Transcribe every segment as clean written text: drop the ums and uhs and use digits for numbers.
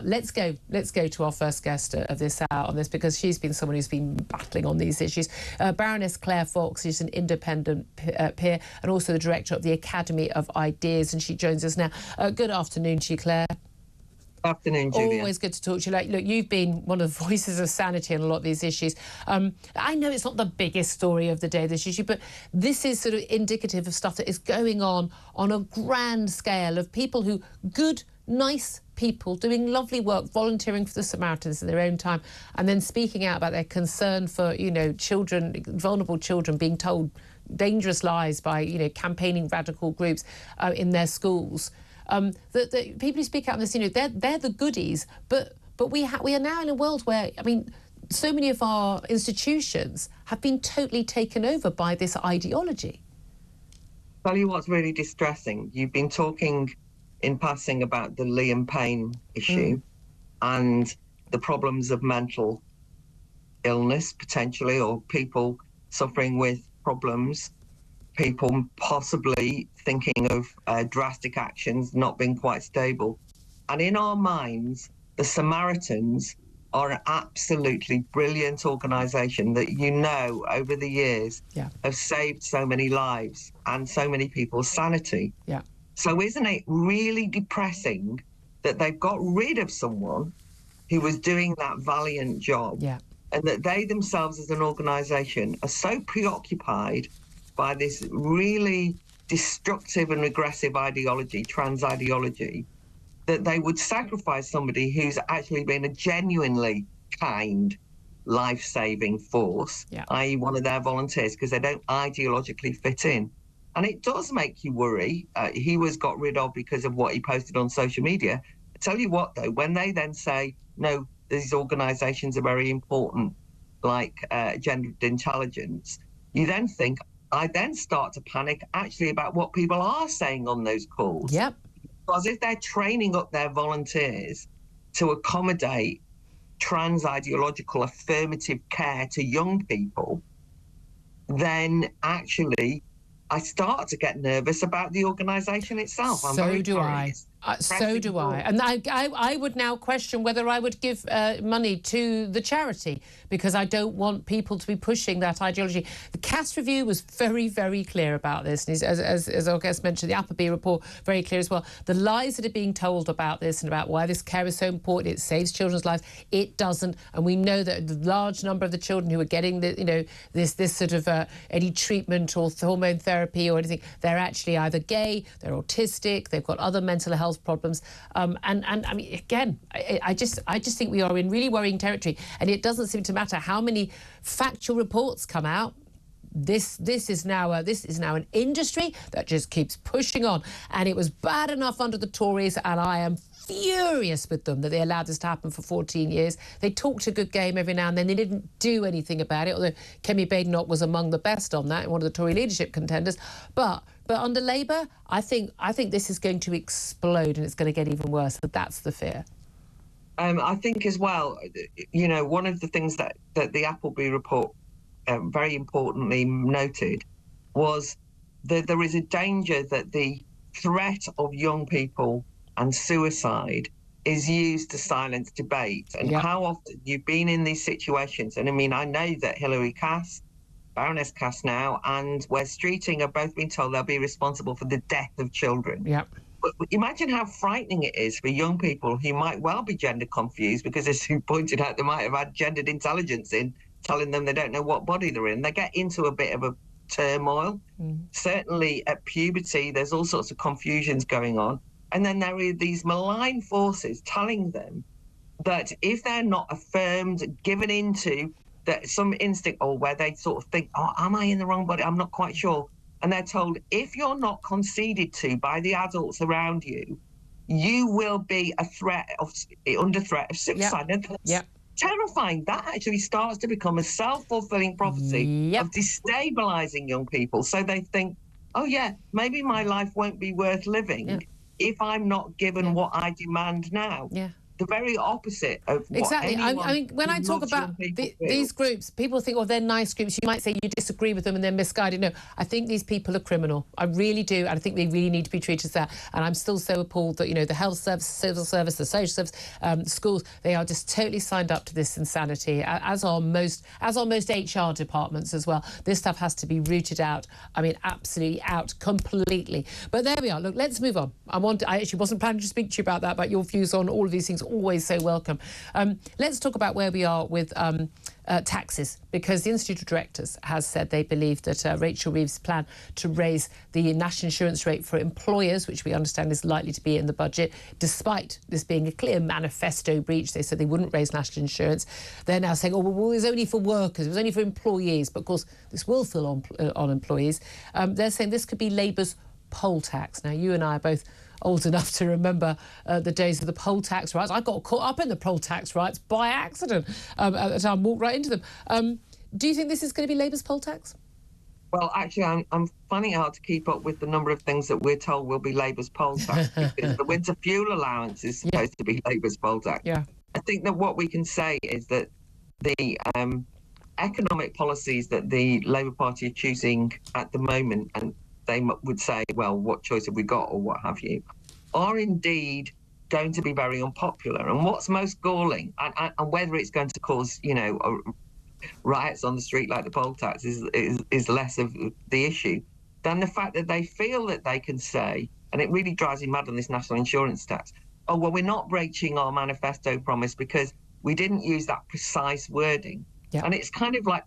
Let's go to our first guest of this hour on this, because she's been someone who's been battling on these issues. Baroness Claire Fox is an independent peer and also the director of the Academy of Ideas, and she joins us now. Good afternoon to you, Claire. Good afternoon, Julia. Always good to talk to you. Look, you've been one of the voices of sanity on a lot of these issues. I know it's not the biggest story of the day, this issue, but this is sort of indicative of stuff that is going on a grand scale, of people who, good, nice people doing lovely work, volunteering for the Samaritans in their own time, and then speaking out about their concern for, you know, children, vulnerable children, being told dangerous lies by, you know, campaigning radical groups in their schools. The people who speak out on this, you know, they're the goodies, but we are now in a world where, I mean, so many of our institutions have been totally taken over by this ideology. Tell you what's really distressing. You've been talking in passing about the Liam Payne issue and the problems of mental illness, potentially, or people suffering with problems, people possibly thinking of drastic actions, not being quite stable. And in our minds, the Samaritans are an absolutely brilliant organisation that, you know, over the years have saved so many lives and so many people's sanity. Yeah. So isn't it really depressing that they've got rid of someone who was doing that valiant job, and that they themselves as an organisation are so preoccupied by this really destructive and regressive ideology, trans ideology, that they would sacrifice somebody who's actually been a genuinely kind, life-saving force, i.e. one of their volunteers, because they don't ideologically fit in. And it does make you worry. He was got rid of because of what he posted on social media. I tell you what, though, when they then say, no, these organisations are very important, like gendered intelligence, you then think, I then start to panic actually about what people are saying on those calls. Yep. Because if they're training up their volunteers to accommodate trans ideological affirmative care to young people, then actually I start to get nervous about the organisation itself. So do I. And I would now question whether I would give money to the charity, because I don't want people to be pushing that ideology. The Cass Review was very, very clear about this. And as our guest mentioned, the Appleby report, very clear as well. The lies that are being told about this and about why this care is so important, it saves children's lives, it doesn't. And we know that the large number of the children who are getting the, you know, this sort of any treatment or hormone therapy or anything, they're actually either gay, they're autistic, they've got other mental health problems, and I mean, again, I just think we are in really worrying territory, and it doesn't seem to matter how many factual reports come out. This is now an industry that just keeps pushing on, and it was bad enough under the Tories, and I am furious with them that they allowed this to happen for 14 years. They talked a good game every now and then. They didn't do anything about it, although Kemi Badenoch was among the best on that, one of the Tory leadership contenders. But under Labour, I think this is going to explode, and it's going to get even worse. But that's the fear. I think as well, you know, one of the things that the Appleby report very importantly noted was that there is a danger that the threat of young people and suicide is used to silence debate. And how often you've been in these situations. And I mean, I know that Hilary Cass, Baroness Cass now, and Wes Streeting have both been told they'll be responsible for the death of children. Yep. But imagine how frightening it is for young people who might well be gender confused, because as you pointed out, they might have had gendered intelligence in telling them they don't know what body they're in. They get into a bit of a turmoil. Certainly at puberty, there's all sorts of confusions going on. And then there are these malign forces telling them that if they're not affirmed, given into that some instinct, or where they sort of think, oh, am I in the wrong body? I'm not quite sure. And they're told, if you're not conceded to by the adults around you, you will be under threat of suicide. Terrifying. That actually starts to become a self-fulfilling prophecy of destabilising young people. So they think, oh yeah, maybe my life won't be worth living if I'm not given what I demand now. the very opposite of what exactly. anyone I mean, when I talk about these groups, people think, oh, they're nice groups. You might say you disagree with them and they're misguided. No, I think these people are criminal. I really do. And I think they really need to be treated as that. And I'm still so appalled that, you know, the health service, civil service, the social service, schools, they are just totally signed up to this insanity, as are most HR departments as well. This stuff has to be rooted out. I mean, absolutely out completely. But there we are. Look, let's move on. I actually wasn't planning to speak to you about that, but your views on all of these things, always so welcome. Let's talk about where we are with taxes, because the Institute of Directors has said they believe that Rachel Reeves' plan to raise the national insurance rate for employers, which we understand is likely to be in the budget, despite this being a clear manifesto breach. They said they wouldn't raise national insurance. They're now saying, oh, well, it was only for workers, it was only for employees, but of course this will fall on employees. They're saying this could be Labour's poll tax. Now, you and I are both old enough to remember the days of the poll tax rights. I got caught up in the poll tax rights by accident at the time, walked right into them. Do you think this is going to be Labour's poll tax? Well, actually, I'm finding it hard to keep up with the number of things that we're told will be Labour's poll tax, because the winter fuel allowance is supposed to be Labour's poll tax. Yeah. I think that what we can say is that the economic policies that the Labour Party are choosing at the moment, and they would say, well, what choice have we got, or what have you, are indeed going to be very unpopular. And what's most galling, and whether it's going to cause, you know, riots on the street like the poll tax is less of the issue than the fact that they feel that they can say, and it really drives me mad on this national insurance tax, oh, well, we're not breaching our manifesto promise because we didn't use that precise wording. Yeah. And it's kind of like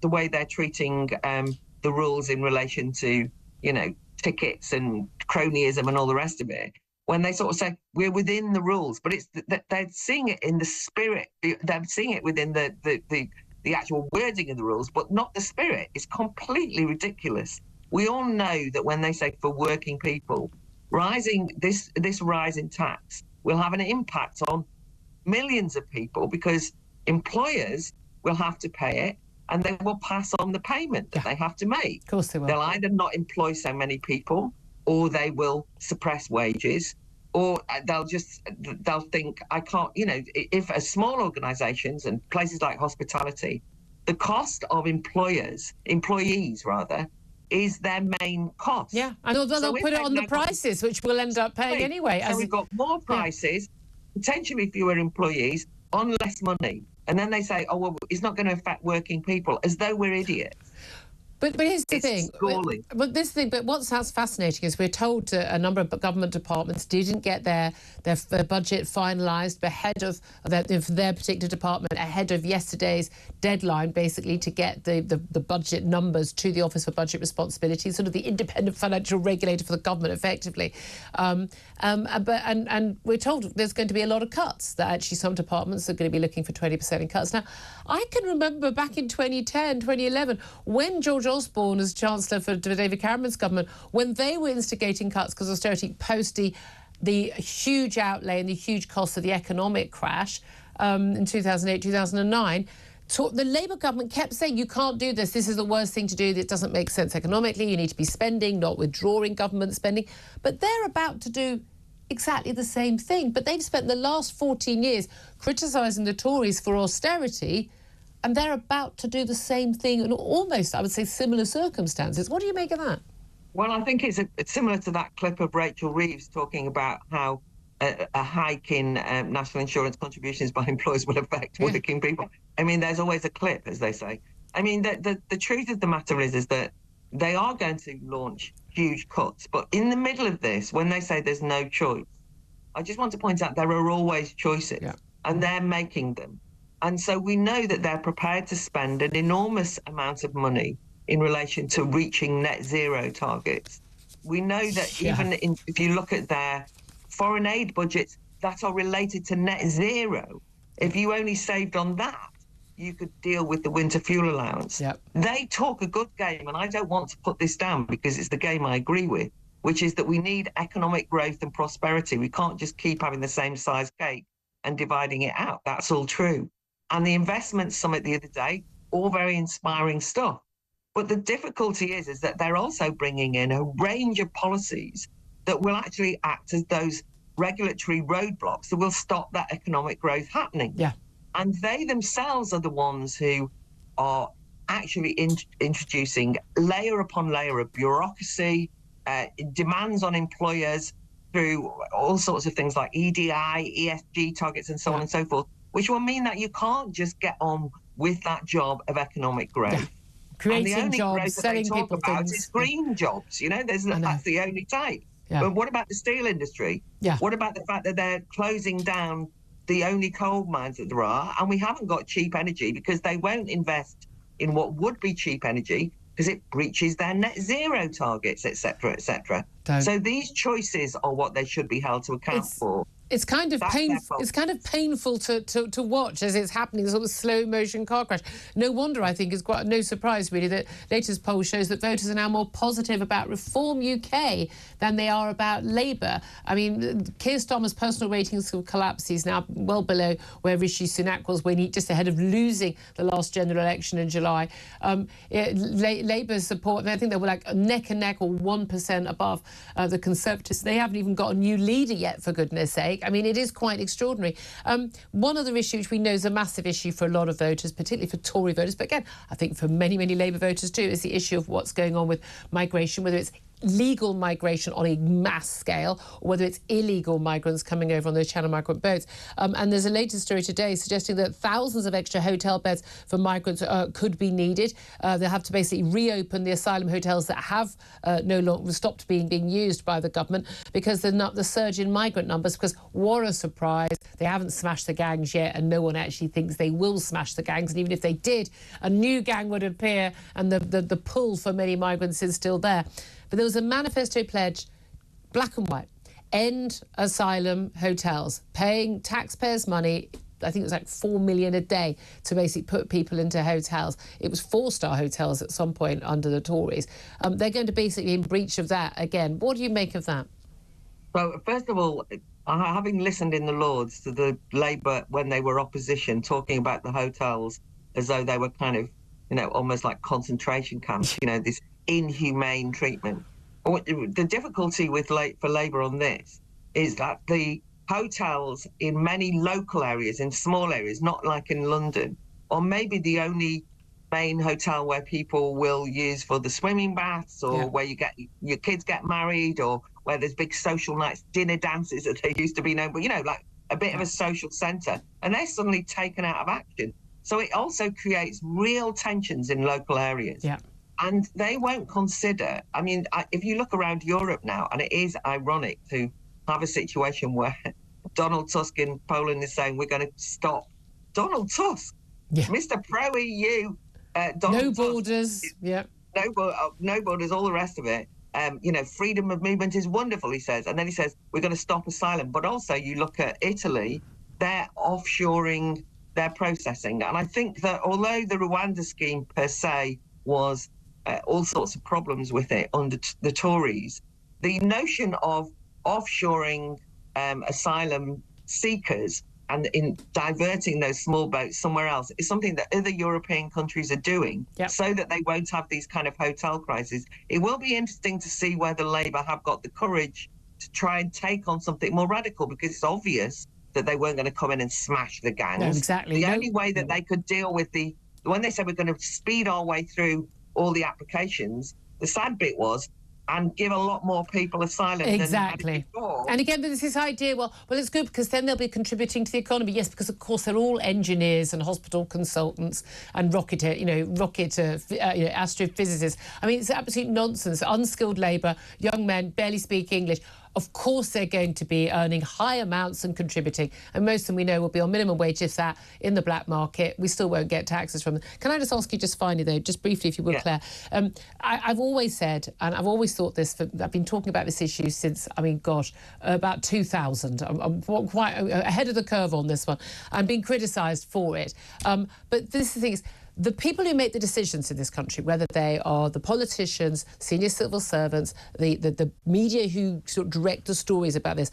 the way they're treating the rules in relation to, you know, tickets and cronyism and all the rest of it, when they sort of say we're within the rules, but it's that they're seeing it in the spirit, they're seeing it within the actual wording of the rules, but not the spirit. It's completely ridiculous. We all know that when they say for working people, this rise in tax will have an impact on millions of people, because employers will have to pay it, and they will pass on the payment that they have to make. Of course they will. They'll either not employ so many people, or they will suppress wages, or they'll think, I can't, you know, if as small organisations and places like hospitality, the cost of employees rather, is their main cost. Yeah, and although they'll put it on the prices, which we'll end up paying anyway. So we've got more prices, potentially fewer employees, on less money. And then they say, oh, well, it's not going to affect working people, as though we're idiots. But here's the thing. But what's fascinating is we're told that a number of government departments didn't get their budget finalised ahead of their particular department, ahead of yesterday's deadline, basically, to get the budget numbers to the Office for Budget Responsibility, sort of the independent financial regulator for the government, effectively. And we're told there's going to be a lot of cuts, that actually some departments are going to be looking for 20% in cuts. Now, I can remember back in 2010, 2011, when George Osborne as Chancellor for David Cameron's government, when they were instigating cuts because austerity post the huge outlay and the huge cost of the economic crash in 2008, 2009, the Labour government kept saying, you can't do this. This is the worst thing to do. It doesn't make sense economically. You need to be spending, not withdrawing government spending. But they're about to do exactly the same thing. But they've spent the last 14 years criticising the Tories for austerity, and they're about to do the same thing in almost, I would say, similar circumstances. What do you make of that? Well, I think it's similar to that clip of Rachel Reeves talking about how a hike in national insurance contributions by employers will affect working people. I mean, there's always a clip, as they say. I mean, the truth of the matter is that they are going to launch huge cuts. But in the middle of this, when they say there's no choice, I just want to point out there are always choices, and they're making them. And so we know that they're prepared to spend an enormous amount of money in relation to reaching net zero targets. We know that even if you look at their foreign aid budgets that are related to net zero, if you only saved on that, you could deal with the winter fuel allowance. They talk a good game, and I don't want to put this down because it's the game I agree with, which is that we need economic growth and prosperity. We can't just keep having the same size cake and dividing it out. That's all true. And the investment summit the other day, all very inspiring stuff. But the difficulty is that they're also bringing in a range of policies that will actually act as those regulatory roadblocks that will stop that economic growth happening. Yeah. And they themselves are the ones who are actually introducing layer upon layer of bureaucracy, demands on employers through all sorts of things like EDI, ESG targets, and so on and so forth, which will mean that you can't just get on with that job of economic growth. Yeah. Creating and the only jobs, growth selling that they people talk about things. is green jobs. You know, that's the only type. Yeah. But what about the steel industry? Yeah. What about the fact that they're closing down the only coal mines that there are, and we haven't got cheap energy because they won't invest in what would be cheap energy because it breaches their net zero targets, etc., etc. So these choices are what they should be held to account for. It's kind of painful. It's kind of painful to watch as it's happening, sort of slow motion car crash. No wonder, I think, it's quite no surprise really that latest poll shows that voters are now more positive about Reform UK than they are about Labour. I mean, Keir Starmer's personal ratings have collapsed. He's now well below where Rishi Sunak was when he just ahead of losing the last general election in July. Labour's support, I think they were like neck and neck or 1% above the Conservatives. They haven't even got a new leader yet, for goodness sake. I mean, it is quite extraordinary. One other issue which we know is a massive issue for a lot of voters, particularly for Tory voters, but again, I think for many, many Labour voters too, is the issue of what's going on with migration, whether it's legal migration on a mass scale or whether it's illegal migrants coming over on those Channel migrant boats. And there's a latest story today suggesting that thousands of extra hotel beds for migrants could be needed. They'll have to basically reopen the asylum hotels that have no longer stopped being used by the government because the surge in migrant numbers, because what a surprise, they haven't smashed the gangs yet and no one actually thinks they will smash the gangs. And even if they did, a new gang would appear and the pull for many migrants is still there. But there was a manifesto pledge, black and white, end asylum hotels, paying taxpayers' money. I think it was like $4 million a day to basically put people into hotels. It was 4-star hotels at some point under the Tories. They're going to basically in breach of that again. What do you make of that? Well, first of all, having listened in the Lords to the Labour when they were opposition talking about the hotels as though they were kind of, you know, almost like concentration camps, you know, this inhumane treatment. The difficulty for Labour on this is that the hotels in many local areas, in small areas, not like in London, or maybe the only main hotel where people will use for the swimming baths or where your kids get married or where there's big social nights, dinner dances that they used to be known, but, you know, like a bit of a social centre, and they're suddenly taken out of action. So it also creates real tensions in local areas. Yeah. And they won't consider, I mean, if you look around Europe now, and it is ironic to have a situation where Donald Tusk in Poland is saying we're going to stop. Donald Tusk, Mr. Pro-EU, Donald no Tusk, borders, no borders, all the rest of it. You know, freedom of movement is wonderful, he says. And then he says, we're going to stop asylum. But also you look at Italy, they're offshoring their processing. And I think that although the Rwanda scheme per se was all sorts of problems with it under the Tories, the notion of offshoring asylum seekers and in diverting those small boats somewhere else is something that other European countries are doing so that they won't have these kind of hotel crises. It will be interesting to see whether Labour have got the courage to try and take on something more radical, because it's obvious that they weren't going to come in and smash the gangs. No, exactly. The only way that they could deal with when they said we're going to speed our way through all the applications, the sad bit was, and give a lot more people asylum than before. And again, there's this idea, well, it's good because then they'll be contributing to the economy. Yes, because of course they're all engineers and hospital consultants and astrophysicists. I mean, it's absolute nonsense. Unskilled labour, young men barely speak English. Of course they're going to be earning high amounts and contributing. And most of them we know will be on minimum wage, if that, in the black market. We still won't get taxes from them. Can I just ask you just finally, though, just briefly, if you will, Claire? I've always said, and I've always thought this, I've been talking about this issue since, I mean, gosh, about 2000. I'm quite ahead of the curve on this one. I'm being criticised for it. But this is the thing is, the people who make the decisions in this country, whether they are the politicians, senior civil servants, the media who sort of direct the stories about this,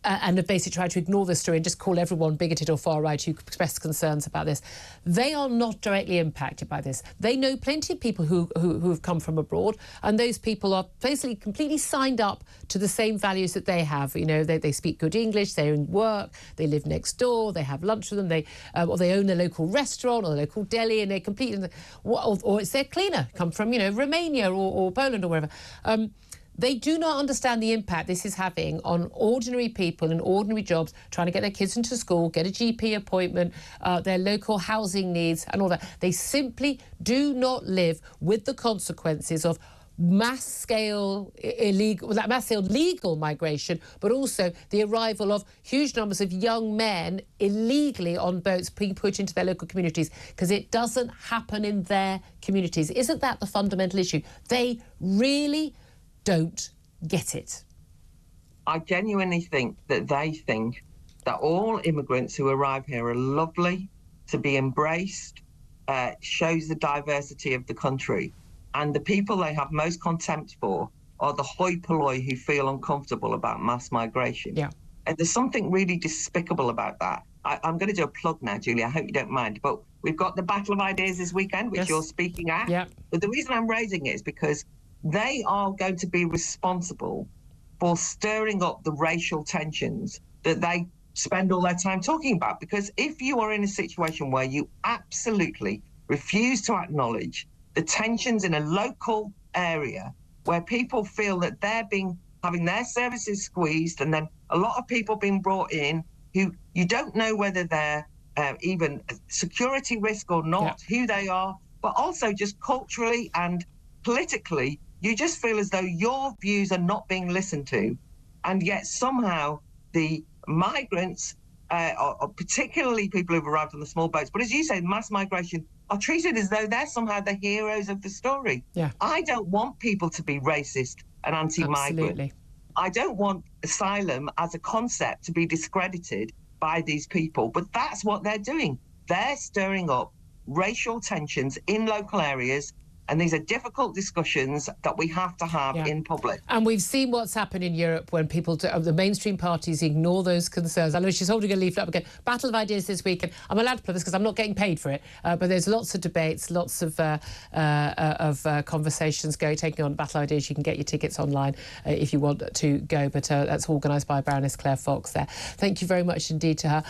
and have basically tried to ignore this story and just call everyone bigoted or far-right who express concerns about this. They are not directly impacted by this. They know plenty of people who have come from abroad, and those people are basically completely signed up to the same values that they have. You know, they speak good English, they own work, they live next door, they have lunch with them, or they own a local restaurant or a local deli, and they compete, or it's their cleaner, come from, you know, Romania or Poland or wherever. They do not understand the impact this is having on ordinary people in ordinary jobs, trying to get their kids into school, get a GP appointment, their local housing needs and all that. They simply do not live with the consequences of mass-scale legal migration, but also the arrival of huge numbers of young men illegally on boats being put into their local communities, because it doesn't happen in their communities. Isn't that the fundamental issue? They really don't get it. I genuinely think that they think that all immigrants who arrive here are lovely, to be embraced, shows the diversity of the country. And the people they have most contempt for are the hoi polloi who feel uncomfortable about mass migration. Yeah. And there's something really despicable about that. I'm going to do a plug now, Julia. I hope you don't mind. But we've got the Battle of Ideas this weekend, which you're speaking at. Yeah. But the reason I'm raising it is because they are going to be responsible for stirring up the racial tensions that they spend all their time talking about. Because if you are in a situation where you absolutely refuse to acknowledge the tensions in a local area where people feel that they're having their services squeezed, and then a lot of people being brought in who you don't know whether they're even a security risk or not, who they are, but also just culturally and politically, you just feel as though your views are not being listened to, and yet somehow the migrants, or particularly people who've arrived on the small boats, but as you say, mass migration, are treated as though they're somehow the heroes of the story. Yeah. I don't want people to be racist and anti-migrant. Absolutely. I don't want asylum as a concept to be discredited by these people, but that's what they're doing. They're stirring up racial tensions in local areas, and these are difficult discussions that we have to have in public. And we've seen what's happened in Europe when people, the mainstream parties, ignore those concerns. I know she's holding a leaflet up again. Battle of Ideas this weekend. I'm allowed to play this because I'm not getting paid for it. But there's lots of debates, lots of conversations taking on Battle of Ideas. You can get your tickets online if you want to go. But that's organised by Baroness Claire Fox there. Thank you very much indeed to her.